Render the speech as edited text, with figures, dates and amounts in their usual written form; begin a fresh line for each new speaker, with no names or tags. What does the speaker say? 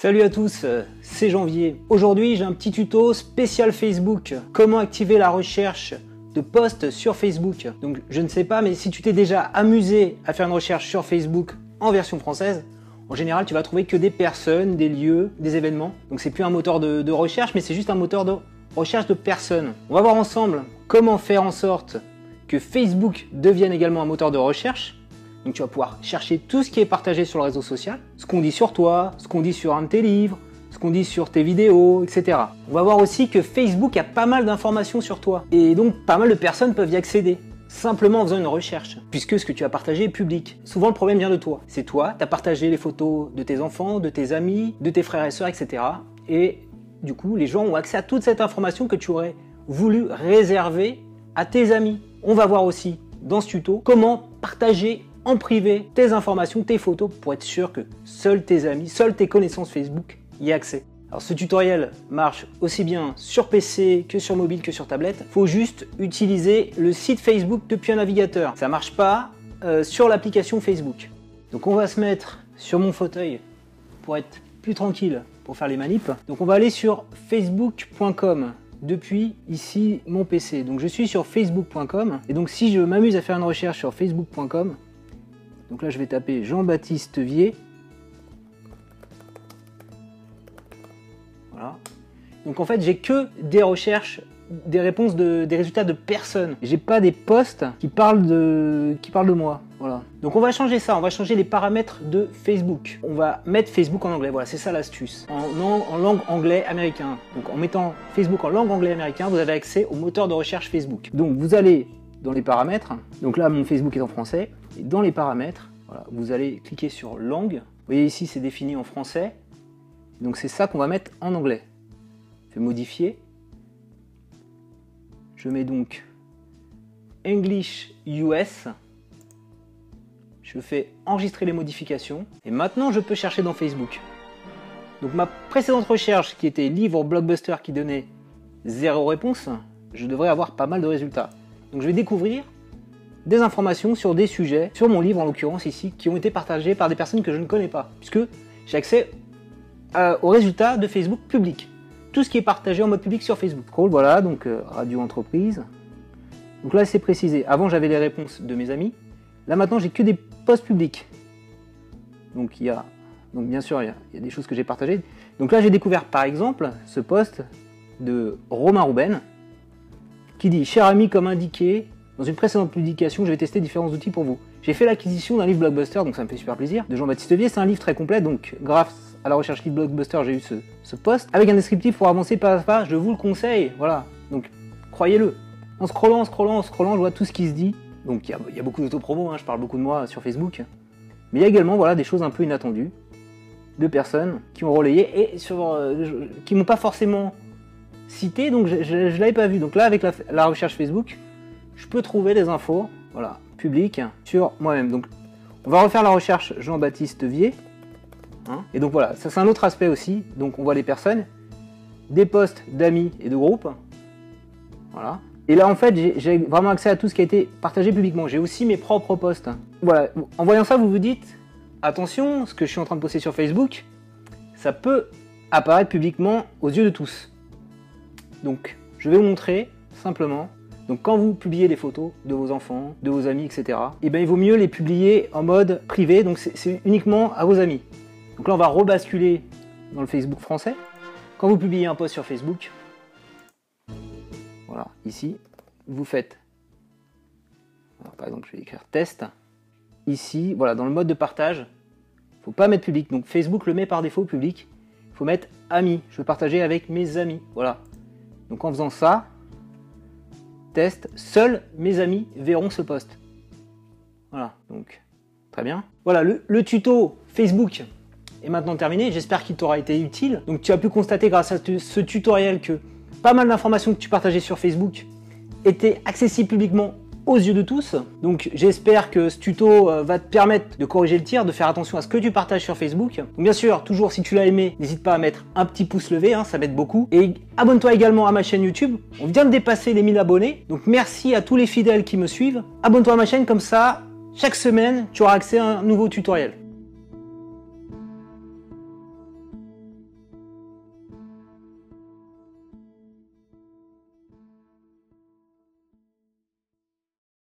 Salut à tous, c'est Janvier. Aujourd'hui, j'ai un petit tuto spécial Facebook. Comment activer la recherche de posts sur Facebook. Donc, je ne sais pas, mais si tu t'es déjà amusé à faire une recherche sur Facebook en version française, en général, tu vas trouver que des personnes, des lieux, des événements. Donc, c'est plus un moteur de recherche, mais c'est juste un moteur de recherche de personnes. On va voir ensemble comment faire en sorte que Facebook devienne également un moteur de recherche. Donc tu vas pouvoir chercher tout ce qui est partagé sur le réseau social, ce qu'on dit sur toi, ce qu'on dit sur un de tes livres, ce qu'on dit sur tes vidéos, etc. On va voir aussi que Facebook a pas mal d'informations sur toi. Et donc pas mal de personnes peuvent y accéder, simplement en faisant une recherche, puisque ce que tu as partagé est public. Souvent le problème vient de toi. C'est toi, tu as partagé les photos de tes enfants, de tes amis, de tes frères et sœurs, etc. Et du coup, les gens ont accès à toute cette information que tu aurais voulu réserver à tes amis. On va voir aussi dans ce tuto comment partager en privé tes informations, tes photos pour être sûr que seuls tes amis, seules tes connaissances Facebook y aient accès. Alors ce tutoriel marche aussi bien sur PC que sur mobile que sur tablette. Faut juste utiliser le site Facebook depuis un navigateur. Ça marche pas sur l'application Facebook. Donc on va se mettre sur mon fauteuil pour être plus tranquille pour faire les manips. Donc on va aller sur facebook.com. Depuis ici mon PC. Donc je suis sur facebook.com et donc si je m'amuse à faire une recherche sur facebook.com, donc là je vais taper Jean-Baptiste Vier. Voilà. Donc en fait j'ai que des recherches, des réponses, des résultats de personnes. J'ai pas des posts qui parlent de moi. Voilà. Donc on va changer ça, on va changer les paramètres de Facebook. On va mettre Facebook en anglais, voilà, c'est ça l'astuce. En langue anglais américain. Donc en mettant Facebook en langue anglais américain, vous avez accès au moteur de recherche Facebook. Donc vous allez dans les paramètres, donc là mon Facebook est en français, et dans les paramètres, voilà, vous allez cliquer sur langue. Vous voyez ici c'est défini en français, donc c'est ça qu'on va mettre en anglais. Je vais modifier. Je mets donc English US. Je fais enregistrer les modifications. Et maintenant, je peux chercher dans Facebook. Donc ma précédente recherche, qui était livre Blockbuster, qui donnait 0 réponse, je devrais avoir pas mal de résultats. Donc je vais découvrir des informations sur des sujets, sur mon livre en l'occurrence ici, qui ont été partagés par des personnes que je ne connais pas. Puisque j'ai accès aux résultats de Facebook public. Tout ce qui est partagé en mode public sur Facebook. Voilà, donc radio entreprise. Donc là c'est précisé. Avant j'avais les réponses de mes amis. Là maintenant j'ai que des posts publics. Donc bien sûr il y a des choses que j'ai partagées. Donc là j'ai découvert par exemple ce post de Romain Rouben qui dit: cher ami, comme indiqué dans une précédente publication, je vais tester différents outils pour vous. J'ai fait l'acquisition d'un livre Blockbuster, donc ça me fait super plaisir, de Jean-Baptiste Vier. C'est un livre très complet, donc grâce à la recherche livre Blockbuster, j'ai eu ce post avec un descriptif pour avancer pas à pas. Je vous le conseille, voilà. Donc croyez-le. En scrollant, je vois tout ce qui se dit. Donc il y a beaucoup d'autopromo, hein, je parle beaucoup de moi sur Facebook. Mais il y a également voilà, des choses un peu inattendues de personnes qui ont relayé et qui m'ont pas forcément cité, donc je ne l'avais pas vu. Donc là, avec la recherche Facebook, je peux trouver des infos voilà, publiques sur moi-même. Donc on va refaire la recherche Jean-Baptiste Vier. Hein, et donc voilà, ça c'est un autre aspect aussi. Donc on voit les personnes, des posts d'amis et de groupes. Voilà. Et là, en fait, j'ai vraiment accès à tout ce qui a été partagé publiquement. J'ai aussi mes propres posts. Voilà. En voyant ça, vous vous dites, attention, ce que je suis en train de poster sur Facebook, ça peut apparaître publiquement aux yeux de tous. Donc, je vais vous montrer simplement. Donc, quand vous publiez des photos de vos enfants, de vos amis, etc., eh bien, il vaut mieux les publier en mode privé. Donc, c'est uniquement à vos amis. Donc là, on va rebasculer dans le Facebook français. Quand vous publiez un post sur Facebook, voilà, ici, vous faites, alors, par exemple, je vais écrire test. Ici, voilà, dans le mode de partage, il ne faut pas mettre public. Donc Facebook le met par défaut public. Il faut mettre amis. Je veux partager avec mes amis. Voilà. Donc en faisant ça, test, seuls mes amis verront ce post. Voilà, donc très bien. Voilà, le tuto Facebook est maintenant terminé. J'espère qu'il t'aura été utile. Donc tu as pu constater grâce à ce tutoriel que pas mal d'informations que tu partageais sur Facebook étaient accessibles publiquement aux yeux de tous. Donc j'espère que ce tuto va te permettre de corriger le tir, de faire attention à ce que tu partages sur Facebook. Donc bien sûr, toujours si tu l'as aimé, n'hésite pas à mettre un petit pouce levé, hein, ça m'aide beaucoup. Et abonne-toi également à ma chaîne YouTube. On vient de dépasser les 1000 abonnés. Donc merci à tous les fidèles qui me suivent. Abonne-toi à ma chaîne, comme ça, chaque semaine, tu auras accès à un nouveau tutoriel.